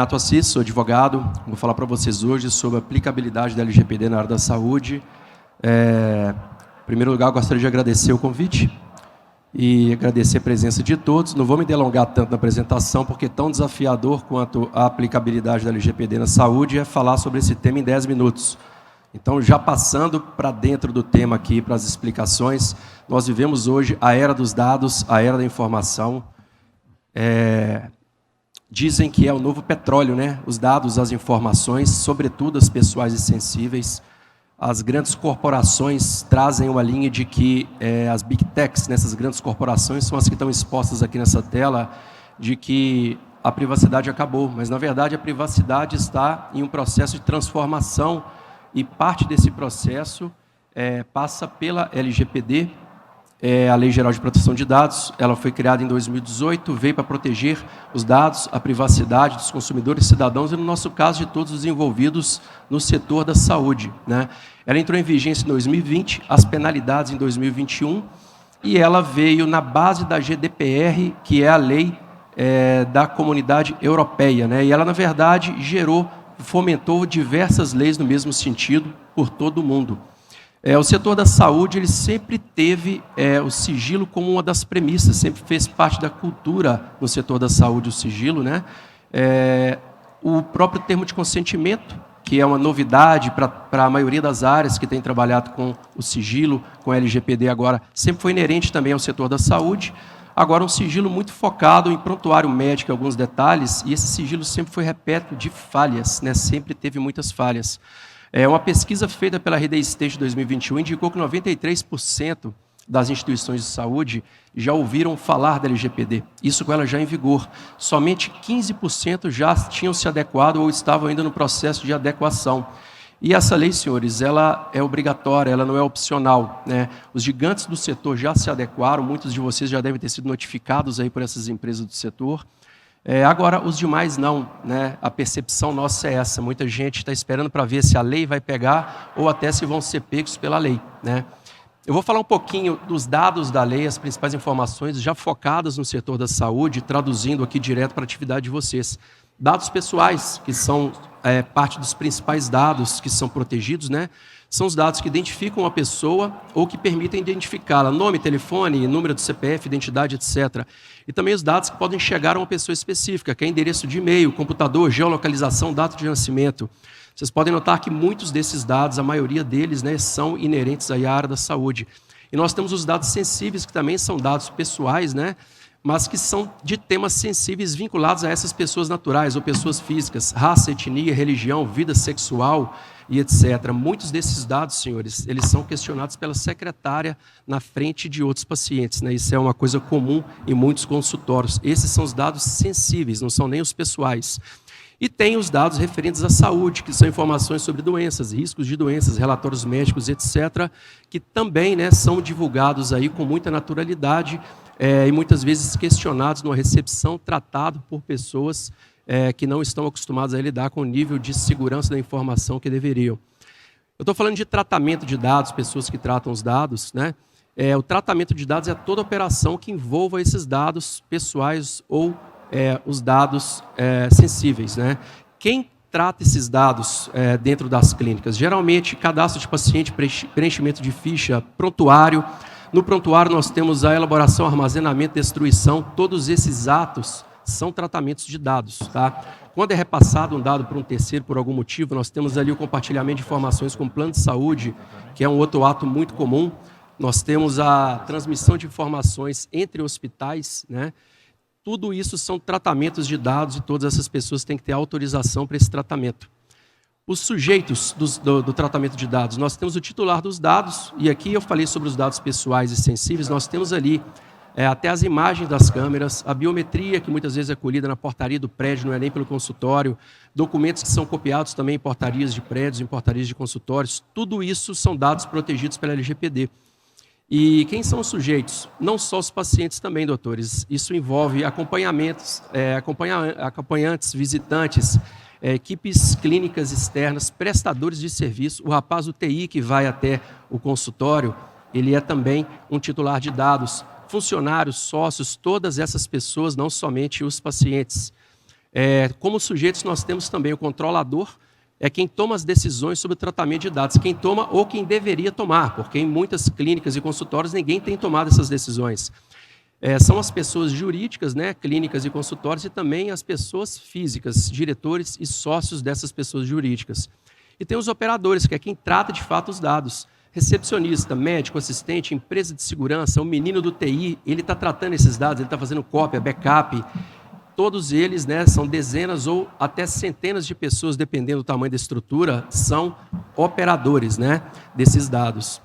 Renato Assis, sou advogado. Vou falar para vocês hoje sobre a aplicabilidade da LGPD na área da saúde. Em primeiro lugar, eu gostaria de agradecer o convite e agradecer a presença de todos. Não vou me delongar tanto na apresentação, porque tão desafiador quanto a aplicabilidade da LGPD na saúde é falar sobre esse tema em 10 minutos. Então, já passando para dentro do tema aqui, para as explicações, nós vivemos hoje a era dos dados, a era da informação. Dizem que é o novo petróleo, né? Os dados, as informações, sobretudo as pessoais e sensíveis. As grandes corporações trazem uma linha de que as big techs, nessas grandes corporações, são as que estão expostas aqui nessa tela, de que a privacidade acabou. Mas, na verdade, a privacidade está em um processo de transformação e parte desse processo passa pela LGPD, a Lei Geral de Proteção de Dados. Ela foi criada em 2018, veio para proteger os dados, a privacidade dos consumidores e cidadãos, e no nosso caso, de todos os envolvidos no setor da saúde, né? Ela entrou em vigência em 2020, as penalidades em 2021, e ela veio na base da GDPR, que é a lei da Comunidade Europeia, né? E ela, na verdade, fomentou diversas leis no mesmo sentido por todo o mundo. O setor da saúde ele sempre teve o sigilo como uma das premissas, sempre fez parte da cultura no setor da saúde o sigilo, né? O próprio termo de consentimento, que é uma novidade para a maioria das áreas que tem trabalhado com o sigilo, com a LGPD agora, sempre foi inerente também ao setor da saúde. Agora, um sigilo muito focado em prontuário médico, alguns detalhes, e esse sigilo sempre foi repleto de falhas, né? Sempre teve muitas falhas. Uma pesquisa feita pela Rede State 2021 indicou que 93% das instituições de saúde já ouviram falar da LGPD, isso com ela já em vigor. Somente 15% já tinham se adequado ou estavam ainda no processo de adequação. E essa lei, senhores, ela é obrigatória, ela não é opcional, né? Os gigantes do setor já se adequaram, muitos de vocês já devem ter sido notificados aí por essas empresas do setor. Agora, os demais não, né? A percepção nossa é essa. Muita gente está esperando para ver se a lei vai pegar ou até se vão ser pegos pela lei, né? Eu vou falar um pouquinho dos dados da lei, as principais informações já focadas no setor da saúde, traduzindo aqui direto para a atividade de vocês. Dados pessoais, que são parte dos principais dados que são protegidos, né? São os dados que identificam a pessoa ou que permitem identificá-la. Nome, telefone, número do CPF, identidade, etc. E também os dados que podem chegar a uma pessoa específica, que é endereço de e-mail, computador, geolocalização, data de nascimento. Vocês podem notar que muitos desses dados, a maioria deles, né, são inerentes aí à área da saúde. E nós temos os dados sensíveis, que também são dados pessoais, né, mas que são de temas sensíveis vinculados a essas pessoas naturais ou pessoas físicas, raça, etnia, religião, vida sexual e etc. Muitos desses dados, senhores, eles são questionados pela secretária na frente de outros pacientes, né? Isso é uma coisa comum em muitos consultórios. Esses são os dados sensíveis, não são nem os pessoais. E tem os dados referentes à saúde, que são informações sobre doenças, riscos de doenças, relatórios médicos, etc., que também, né, são divulgados aí com muita naturalidade e muitas vezes questionados numa recepção, tratado por pessoas que não estão acostumadas a lidar com o nível de segurança da informação que deveriam. Eu estou falando de tratamento de dados, pessoas que tratam os dados, né? O tratamento de dados é toda operação que envolva esses dados pessoais ou os dados sensíveis, né? Quem trata esses dados dentro das clínicas? Geralmente, cadastro de paciente, preenchimento de ficha, prontuário. No prontuário, nós temos a elaboração, armazenamento, destruição. Todos esses atos são tratamentos de dados, tá? Quando é repassado um dado para um terceiro por algum motivo, nós temos ali o compartilhamento de informações com o plano de saúde, que é um outro ato muito comum. Nós temos a transmissão de informações entre hospitais, né? Tudo isso são tratamentos de dados e todas essas pessoas têm que ter autorização para esse tratamento. Os sujeitos do tratamento de dados, nós temos o titular dos dados, e aqui eu falei sobre os dados pessoais e sensíveis, nós temos ali até as imagens das câmeras, a biometria, que muitas vezes é colhida na portaria do prédio, não é nem pelo consultório, documentos que são copiados também em portarias de prédios, em portarias de consultórios, tudo isso são dados protegidos pela LGPD. E quem são os sujeitos? Não só os pacientes também, doutores. Isso envolve acompanhamentos, acompanhantes, visitantes, equipes clínicas externas, prestadores de serviço. O rapaz do TI que vai até o consultório, ele é também um titular de dados. Funcionários, sócios, todas essas pessoas, não somente os pacientes. Como sujeitos, nós temos também o controlador, é quem toma as decisões sobre o tratamento de dados, quem toma ou quem deveria tomar, porque em muitas clínicas e consultórios ninguém tem tomado essas decisões. São as pessoas jurídicas, né, clínicas e consultórios, e também as pessoas físicas, diretores e sócios dessas pessoas jurídicas. E tem os operadores, que é quem trata de fato os dados. Recepcionista, médico, assistente, empresa de segurança, o menino do TI, ele está tratando esses dados, ele está fazendo cópia, backup. Todos eles, né, são dezenas ou até centenas de pessoas, dependendo do tamanho da estrutura, são operadores, né, desses dados.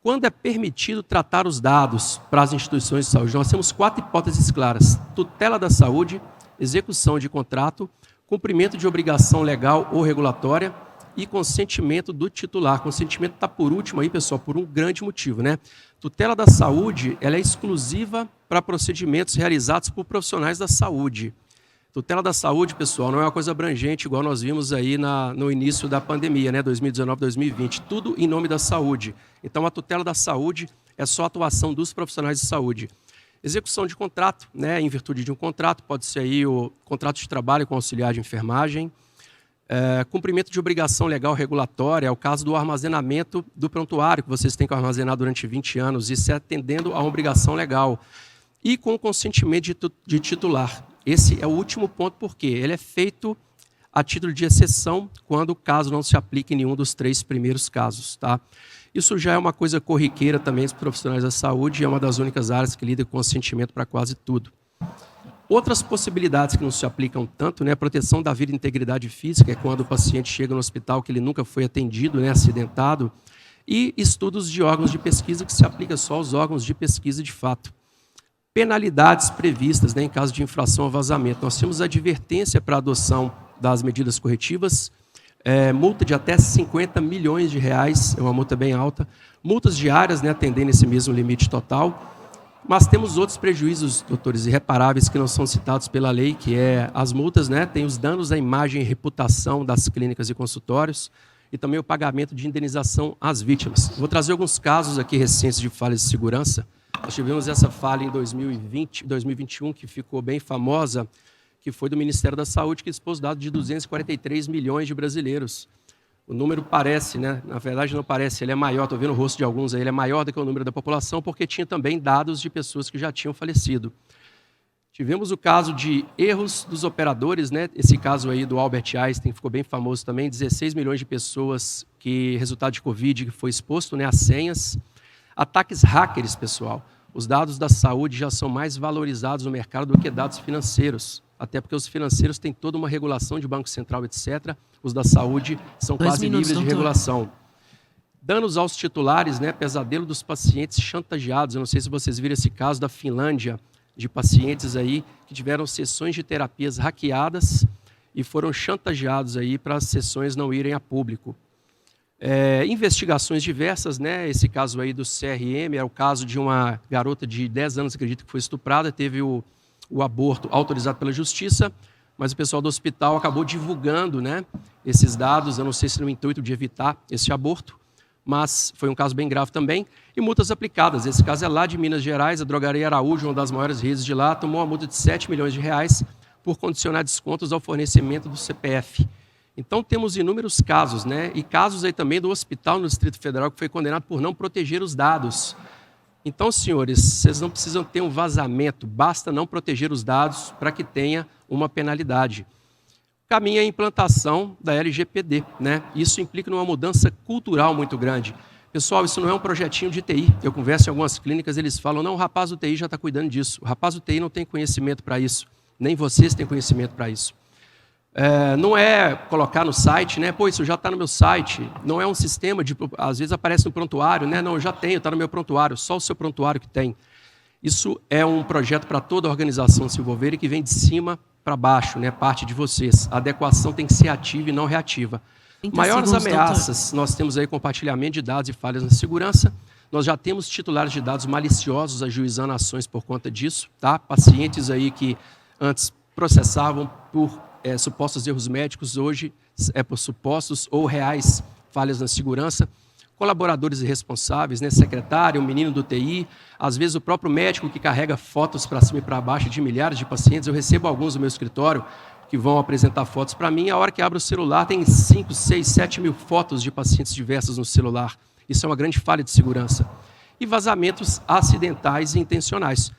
Quando é permitido tratar os dados para as instituições de saúde? Nós temos 4 hipóteses claras: tutela da saúde, execução de contrato, cumprimento de obrigação legal ou regulatória e consentimento do titular. Consentimento está por último aí, pessoal, por um grande motivo, né? Tutela da saúde, ela é exclusiva para procedimentos realizados por profissionais da saúde. Tutela da saúde, pessoal, não é uma coisa abrangente, igual nós vimos aí no início da pandemia, né, 2019, 2020. Tudo em nome da saúde. Então, a tutela da saúde é só a atuação dos profissionais de saúde. Execução de contrato, né, em virtude de um contrato, pode ser aí o contrato de trabalho com auxiliar de enfermagem. Cumprimento de obrigação legal regulatória, é o caso do armazenamento do prontuário, que vocês têm que armazenar durante 20 anos, isso é atendendo a uma obrigação legal. E com o consentimento de titular. Esse é o último ponto, porque ele é feito a título de exceção, quando o caso não se aplica em nenhum dos 3 primeiros casos. Tá? Isso já é uma coisa corriqueira também dos profissionais da saúde, e é uma das únicas áreas que lida com consentimento para quase tudo. Outras possibilidades que não se aplicam tanto, né, a proteção da vida e integridade física, é quando o paciente chega no hospital que ele nunca foi atendido, né, acidentado, e estudos de órgãos de pesquisa, que se aplica só aos órgãos de pesquisa de fato. Penalidades previstas, né, em caso de infração ao vazamento. Nós temos advertência para a adoção das medidas corretivas, multa de até 50 milhões de reais, é uma multa bem alta, multas diárias, né, atendendo esse mesmo limite total. Mas temos outros prejuízos, doutores, irreparáveis, que não são citados pela lei, que é as multas, né? Tem os danos à imagem e reputação das clínicas e consultórios, e também o pagamento de indenização às vítimas. Vou trazer alguns casos aqui recentes de falhas de segurança. Nós tivemos essa falha em 2021, que ficou bem famosa, que foi do Ministério da Saúde, que expôs dados de 243 milhões de brasileiros. O número parece, né? Na verdade não parece, ele é maior, estou vendo o rosto de alguns aí, ele é maior do que o número da população, porque tinha também dados de pessoas que já tinham falecido. Tivemos o caso de erros dos operadores, né? Esse caso aí do Albert Einstein ficou bem famoso também, 16 milhões de pessoas que, resultado de Covid, que foi exposto, né, a senhas. Ataques hackers, pessoal. Os dados da saúde já são mais valorizados no mercado do que dados financeiros. Até porque os financeiros têm toda uma regulação de Banco Central, etc. Os da saúde são quase livres de regulação. Danos aos titulares, né? Pesadelo dos pacientes chantageados. Eu não sei se vocês viram esse caso da Finlândia, de pacientes aí que tiveram sessões de terapias hackeadas e foram chantageados aí para as sessões não irem a público. Investigações diversas, né? Esse caso aí do CRM é o caso de uma garota de 10 anos, acredito que foi estuprada, teve o aborto autorizado pela justiça, mas o pessoal do hospital acabou divulgando, né, esses dados, eu não sei se no intuito de evitar esse aborto, mas foi um caso bem grave também, e multas aplicadas. Esse caso é lá de Minas Gerais, a Drogaria Araújo, uma das maiores redes de lá, tomou uma multa de 7 milhões de reais por condicionar descontos ao fornecimento do CPF. Então temos inúmeros casos, né, e casos aí também do hospital no Distrito Federal que foi condenado por não proteger os dados. Então, senhores, vocês não precisam ter um vazamento, basta não proteger os dados para que tenha uma penalidade. Caminha a implantação da LGPD, né? Isso implica numa mudança cultural muito grande. Pessoal, isso não é um projetinho de TI. Eu converso em algumas clínicas, eles falam, não, o rapaz do TI já está cuidando disso. O rapaz do TI não tem conhecimento para isso. Nem vocês têm conhecimento para isso. Não é colocar no site, né? Pô, isso já está no meu site. Não é um sistema de... Às vezes aparece no prontuário, né? Não, eu já tenho, está no meu prontuário. Só o seu prontuário que tem. Isso é um projeto para toda a organização se envolver e que vem de cima para baixo, né? Parte de vocês. A adequação tem que ser ativa e não reativa. Maiores ameaças, nós temos aí compartilhamento de dados e falhas na segurança. Nós já temos titulares de dados maliciosos ajuizando ações por conta disso, tá? Pacientes aí que antes processavam por supostos erros médicos, hoje é por supostos ou reais falhas na segurança. Colaboradores irresponsáveis, né? Secretário, o menino do TI, às vezes o próprio médico que carrega fotos para cima e para baixo de milhares de pacientes. Eu recebo alguns no meu escritório que vão apresentar fotos para mim. A hora que abro o celular, tem 5, 6, 7 mil fotos de pacientes diversas no celular. Isso é uma grande falha de segurança. E vazamentos acidentais e intencionais.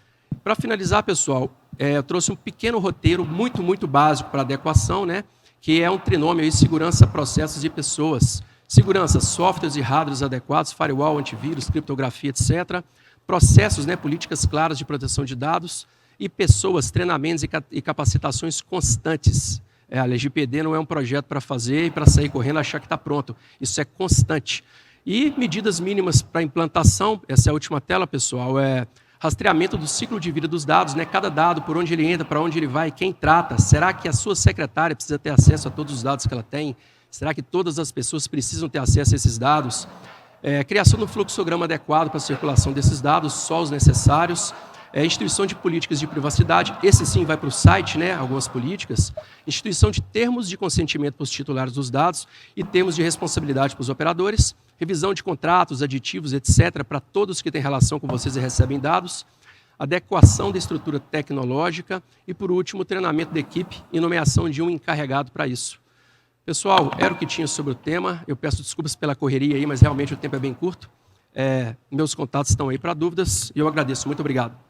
Para finalizar, pessoal, eu trouxe um pequeno roteiro muito básico para adequação, né? Que é um trinômio aí, segurança, processos e pessoas. Segurança, softwares e hardwares adequados, firewall, antivírus, criptografia, etc. Processos, né? Políticas claras de proteção de dados. E pessoas, treinamentos e capacitações constantes. A LGPD não é um projeto para fazer e para sair correndo e achar que está pronto. Isso é constante. E medidas mínimas para implantação, essa é a última tela, pessoal, rastreamento do ciclo de vida dos dados, né? Cada dado, por onde ele entra, para onde ele vai, quem trata. Será que a sua secretária precisa ter acesso a todos os dados que ela tem? Será que todas as pessoas precisam ter acesso a esses dados? Criação do fluxograma adequado para a circulação desses dados, só os necessários. Instituição de políticas de privacidade, esse sim vai para o site, né, algumas políticas. Instituição de termos de consentimento para os titulares dos dados e termos de responsabilidade para os operadores. Revisão de contratos, aditivos, etc., para todos que têm relação com vocês e recebem dados. Adequação da estrutura tecnológica. E, por último, treinamento da equipe e nomeação de um encarregado para isso. Pessoal, era o que tinha sobre o tema. Eu peço desculpas pela correria aí, mas realmente o tempo é bem curto. Meus contatos estão aí para dúvidas e eu agradeço. Muito obrigado.